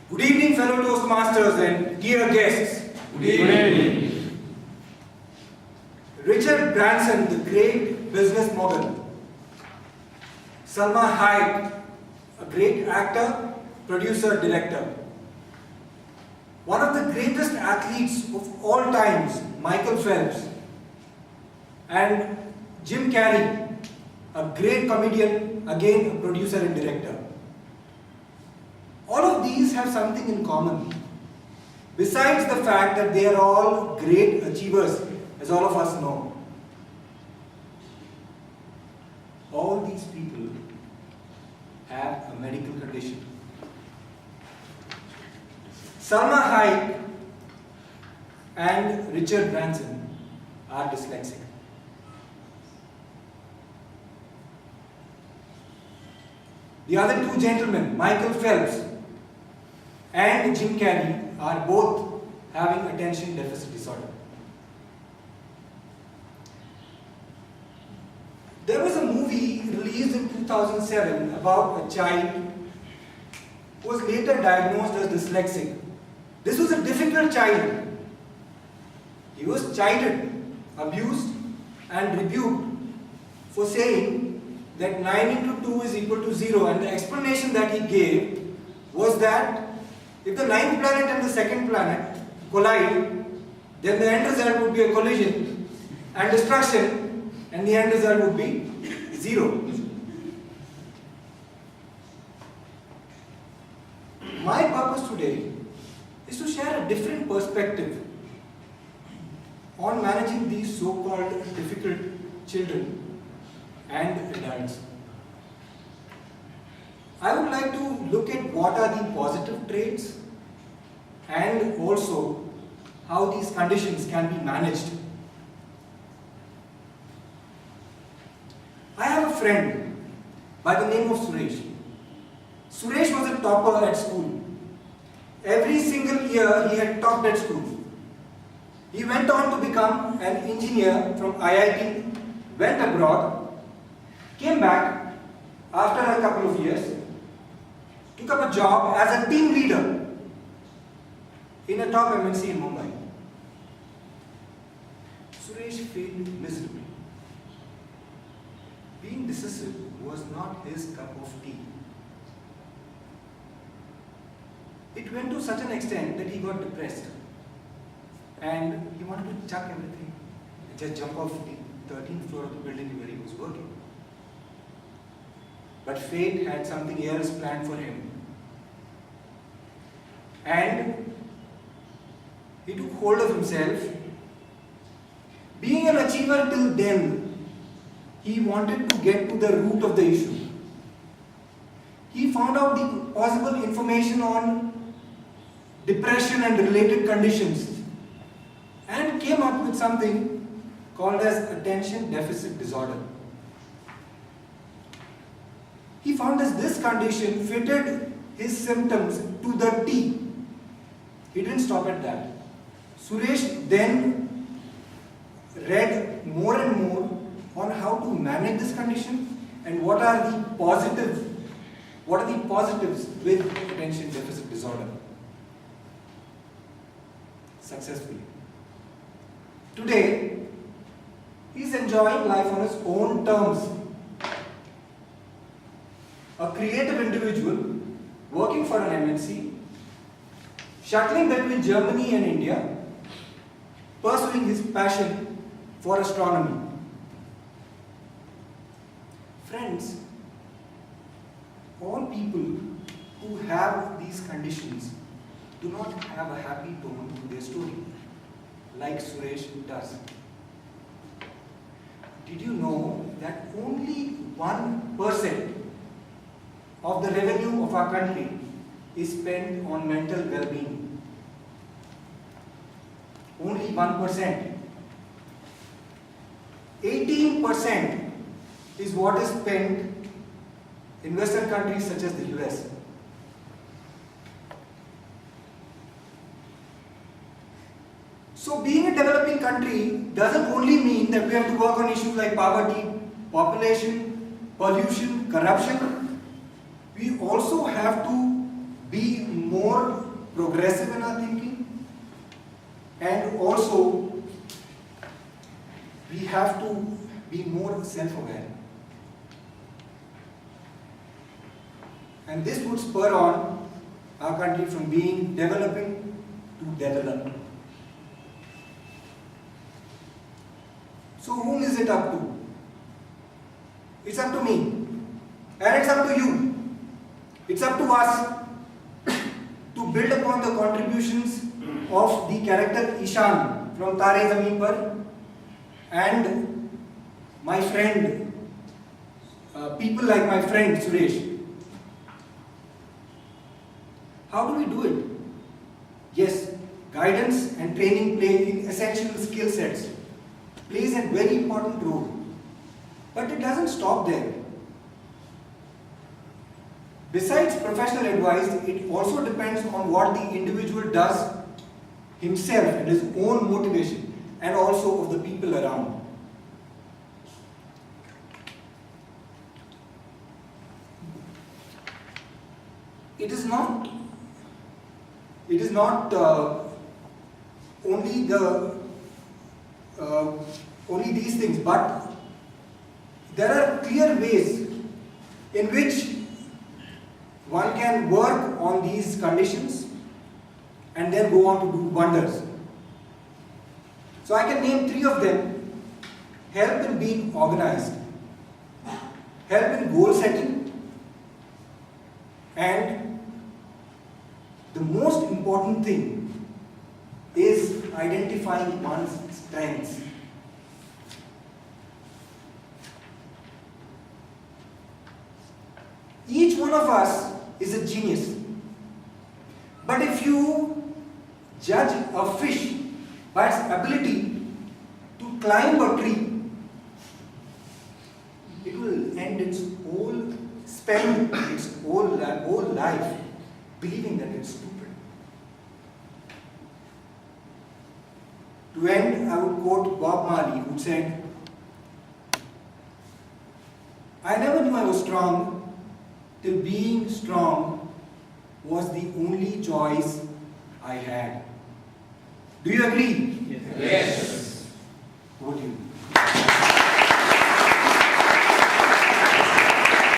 Good evening, fellow Toastmasters and dear guests. Good evening. Richard Branson, the great business mogul. Salma Hayek, a great actor, producer, director. One of the greatest athletes of all times, Michael Phelps. And Jim Carrey, a great comedian, again a producer and director. All of these have something in common. Besides the fact that they are all great achievers, as all of us know. All these people have a medical condition. Salma Hayek and Richard Branson are dyslexic. The other two gentlemen, Michael Phelps and Jim Carrey, are both having attention deficit disorder. There was a movie released in 2007 about a child who was later diagnosed as dyslexic. This was a difficult child. He was chided, abused, and rebuked for saying that 9 into 2 is equal to 0, and the explanation that he gave was that if the ninth planet and the second planet collide, then the end result would be a collision and destruction, and the end result would be 0. My purpose today is to share a different perspective on managing these so-called difficult children and adults. I would like to look at what are the positive traits and also how these conditions can be managed. I have a friend by the name of Suresh. Suresh was a topper at school. Every single year he had topped at school. He went on to become an engineer from IIT, went abroad, came back after a couple of years, took up a job as a team leader in a top MNC in Mumbai. Suresh failed miserably. Being decisive was not his cup of tea. It went to such an extent that he got depressed and he wanted to chuck everything and just jump off the 13th floor of the building where he was working. But fate had something else planned for him. And he took hold of himself. Being an achiever till then, he wanted to get to the root of the issue. He found out the possible information on depression and related conditions and came up with something called as attention deficit disorder. He found that this condition fitted his symptoms to the T. He didn't stop at that. Suresh then read more and more on how to manage this condition and what are the positives with attention deficit disorder. Successfully. Today, he is enjoying life on his own terms. A creative individual working for an MNC, shuttling between Germany and India, pursuing his passion for astronomy. Friends, all people who have these conditions do not have a happy tone to their story, like Suresh does. Did you know that only 1% of the revenue of our country is spent on mental well-being? Only 1%. 18% is what is spent in Western countries such as the US. So being a developing country doesn't only mean that we have to work on issues like poverty, population, pollution, corruption. We also have to be more progressive in our thinking, and also we have to be more self-aware. And this would spur on our country from being developing to developed. So whom is it up to? It's up to me. And it's up to you. It's up to us to build upon the contributions of the character Ishan from Tare Zameen Par and my friend, people like my friend Suresh. How do we do it? Yes, guidance and training play in essential skill sets plays a very important role. But it doesn't stop there. Besides professional advice, it also depends on what the individual does himself and his own motivation, and also of the people around. It is not only these things, but there are clear ways in which one can work on these conditions and then go on to do wonders. So I can name 3 of them: help in being organized, help in goal setting, and the most important thing is identifying one's strengths. Each one of us is a genius. But if you judge a fish by its ability to climb a tree, it will spend its whole life believing that it's stupid. To end, I would quote Bob Marley, who said, "I never knew I was strong till being strong was the only choice I had." Do you agree? Yes. Over to you.